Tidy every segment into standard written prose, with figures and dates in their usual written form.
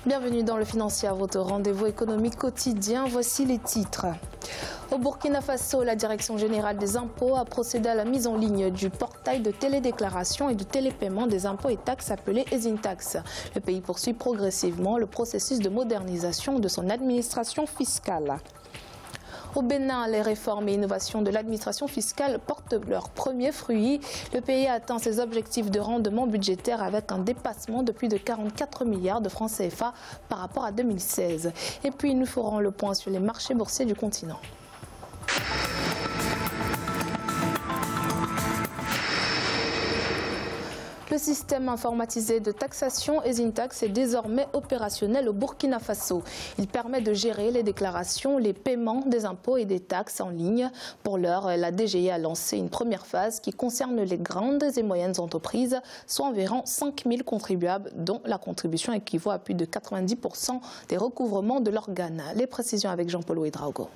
Bienvenue dans le Financier, à votre rendez-vous économique quotidien. Voici les titres. Au Burkina Faso, la Direction générale des impôts a procédé à la mise en ligne du portail de télédéclaration et de télépaiement des impôts et taxes appelé EasyTax. Le pays poursuit progressivement le processus de modernisation de son administration fiscale. Au Bénin, les réformes et innovations de l'administration fiscale portent leurs premiers fruits. Le pays a atteint ses objectifs de rendement budgétaire avec un dépassement de plus de 44 milliards de francs CFA par rapport à 2016. Et puis nous ferons le point sur les marchés boursiers du continent. Le système informatisé de taxation EasyTax est désormais opérationnel au Burkina Faso. Il permet de gérer les déclarations, les paiements des impôts et des taxes en ligne. Pour l'heure, la DGI a lancé une première phase qui concerne les grandes et moyennes entreprises, soit environ 5 000 contribuables, dont la contribution équivaut à plus de 90% des recouvrements de l'organe. Les précisions avec Jean-Paul Ouedraogo.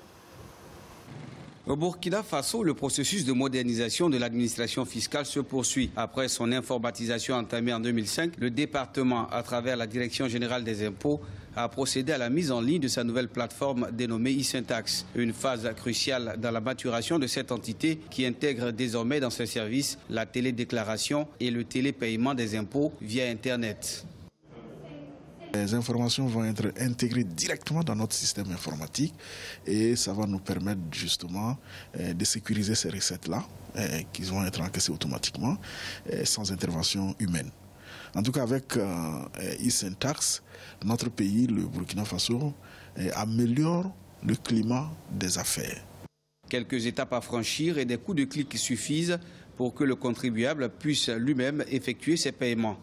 Au Burkina Faso, le processus de modernisation de l'administration fiscale se poursuit. Après son informatisation entamée en 2005, le département, à travers la Direction générale des impôts, a procédé à la mise en ligne de sa nouvelle plateforme dénommée EasyTax. Une phase cruciale dans la maturation de cette entité qui intègre désormais dans ses services la télédéclaration et le télépaiement des impôts via Internet. Les informations vont être intégrées directement dans notre système informatique et ça va nous permettre justement de sécuriser ces recettes-là qui vont être encaissées automatiquement sans intervention humaine. En tout cas, avec EasyTax, notre pays, le Burkina Faso, améliore le climat des affaires. Quelques étapes à franchir et des coups de clic suffisent pour que le contribuable puisse lui-même effectuer ses paiements.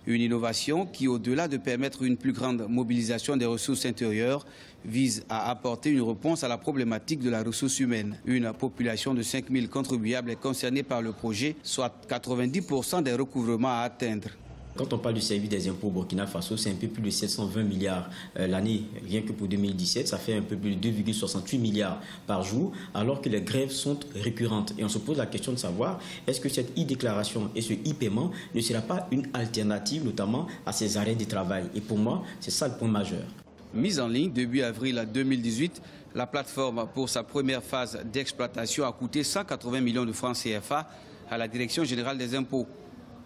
Une innovation qui, au-delà de permettre une plus grande mobilisation des ressources intérieures, vise à apporter une réponse à la problématique de la ressource humaine. Une population de 5 000 contribuables est concernée par le projet, soit 90% des recouvrements à atteindre. Quand on parle du service des impôts au Burkina Faso, c'est un peu plus de 720 milliards l'année. Rien que pour 2017, ça fait un peu plus de 2,68 milliards par jour, alors que les grèves sont récurrentes. Et on se pose la question de savoir, est-ce que cette e-déclaration et ce e-paiement ne sera pas une alternative, notamment à ces arrêts de travail? Et pour moi, c'est ça le point majeur. Mise en ligne début avril 2018, la plateforme pour sa première phase d'exploitation a coûté 180 millions de francs CFA à la Direction générale des impôts.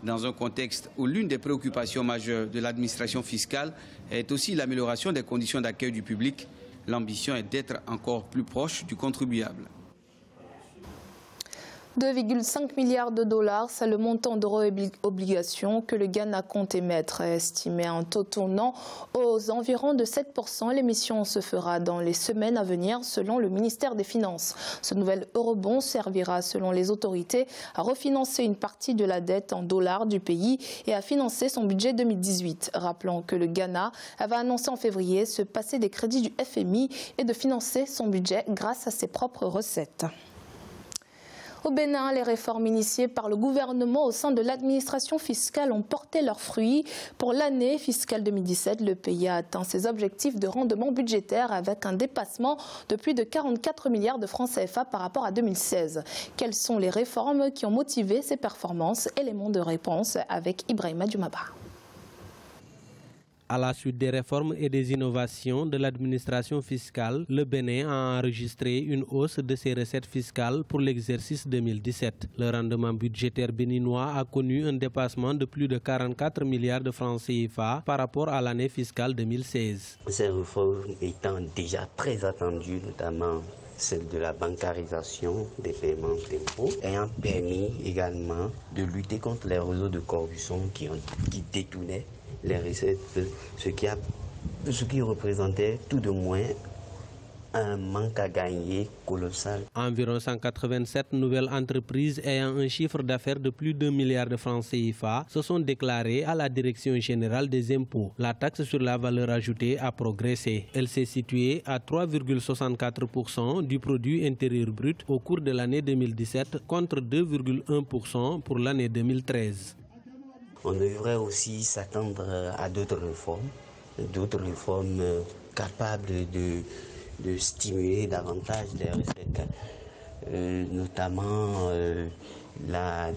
Dans un contexte où l'une des préoccupations majeures de l'administration fiscale est aussi l'amélioration des conditions d'accueil du public, l'ambition est d'être encore plus proche du contribuable. 2,5 milliards de dollars, c'est le montant d'euros obligations que le Ghana compte émettre, estimé en taux tournant aux environs de 7%. L'émission se fera dans les semaines à venir selon le ministère des Finances. Ce nouvel eurobond servira selon les autorités à refinancer une partie de la dette en dollars du pays et à financer son budget 2018. Rappelons que le Ghana avait annoncé en février se passer des crédits du FMI et de financer son budget grâce à ses propres recettes. Au Bénin, les réformes initiées par le gouvernement au sein de l'administration fiscale ont porté leurs fruits. Pour l'année fiscale 2017, le pays a atteint ses objectifs de rendement budgétaire avec un dépassement de plus de 44 milliards de francs CFA par rapport à 2016. Quelles sont les réformes qui ont motivé ces performances? Éléments de réponse avec Ibrahima Djoumaba. À la suite des réformes et des innovations de l'administration fiscale, le Bénin a enregistré une hausse de ses recettes fiscales pour l'exercice 2017. Le rendement budgétaire béninois a connu un dépassement de plus de 44 milliards de francs CFA par rapport à l'année fiscale 2016. Ces réformes étant déjà très attendues, notamment celle de la bancarisation des paiements d'impôts, ayant permis également de lutter contre les réseaux de corruption qui détournaient les recettes, ce qui représentait tout de moins un manque à gagner colossal. Environ 187 nouvelles entreprises ayant un chiffre d'affaires de plus de 1 milliard de francs CFA se sont déclarées à la Direction générale des impôts. La taxe sur la valeur ajoutée a progressé. Elle s'est située à 3,64% du produit intérieur brut au cours de l'année 2017 contre 2,1% pour l'année 2013. On devrait aussi s'attendre à d'autres réformes capables de stimuler davantage les recettes, notamment la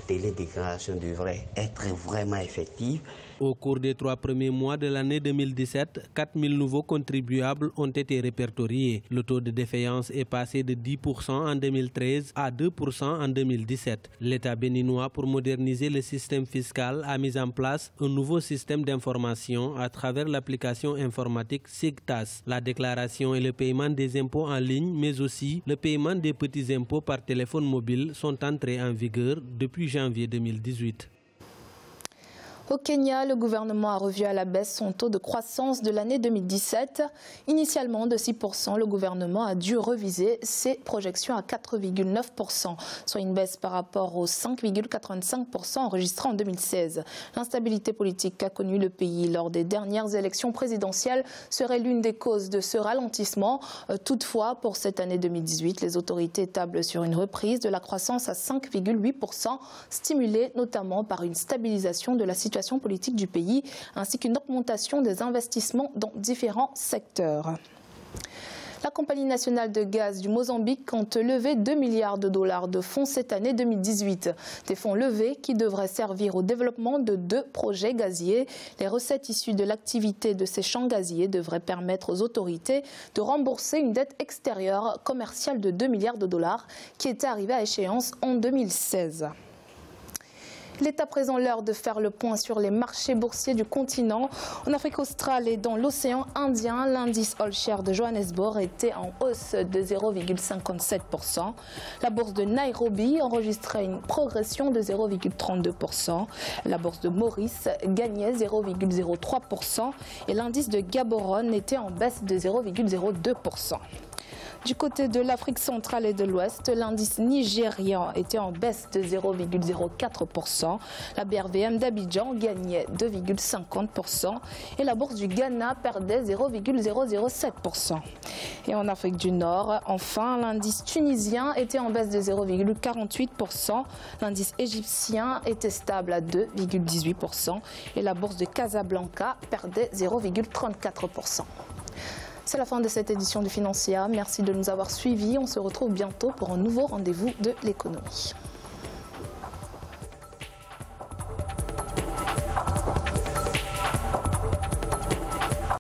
télédéclaration devrait être vraiment effective Au cours des 3 premiers mois de l'année 2017, 4 000 nouveaux contribuables ont été répertoriés. Le taux de défaillance est passé de 10% en 2013 à 2% en 2017. L'État béninois, pour moderniser le système fiscal, a mis en place un nouveau système d'information à travers l'application informatique SIGTAS. La déclaration et le paiement des impôts en ligne, mais aussi le paiement des petits impôts par téléphone mobile sont entrés en vigueur depuis janvier 2018. Au Kenya, le gouvernement a revu à la baisse son taux de croissance de l'année 2017. Initialement de 6%, le gouvernement a dû reviser ses projections à 4,9%, soit une baisse par rapport aux 5,85% enregistrés en 2016. L'instabilité politique qu'a connue le pays lors des dernières élections présidentielles serait l'une des causes de ce ralentissement. Toutefois, pour cette année 2018, les autorités tablent sur une reprise de la croissance à 5,8%, stimulée notamment par une stabilisation de la situation politique du pays, ainsi qu'une augmentation des investissements dans différents secteurs. La Compagnie nationale de gaz du Mozambique compte lever 2 milliards de dollars de fonds cette année 2018. Des fonds levés qui devraient servir au développement de 2 projets gaziers. Les recettes issues de l'activité de ces champs gaziers devraient permettre aux autorités de rembourser une dette extérieure commerciale de 2 milliards de dollars qui était arrivée à échéance en 2016. Il est à présent l'heure de faire le point sur les marchés boursiers du continent. En Afrique australe et dans l'océan Indien, l'indice All Share de Johannesburg était en hausse de 0,57%. La bourse de Nairobi enregistrait une progression de 0,32%. La bourse de Maurice gagnait 0,03% et l'indice de Gaborone était en baisse de 0,02%. Du côté de l'Afrique centrale et de l'Ouest, l'indice nigérian était en baisse de 0,04%. La BRVM d'Abidjan gagnait 2,50% et la bourse du Ghana perdait 0,007%. Et en Afrique du Nord, enfin, l'indice tunisien était en baisse de 0,48%. L'indice égyptien était stable à 2,18% et la bourse de Casablanca perdait 0,34%. C'est la fin de cette édition du Financière. Merci de nous avoir suivis. On se retrouve bientôt pour un nouveau rendez-vous de l'économie.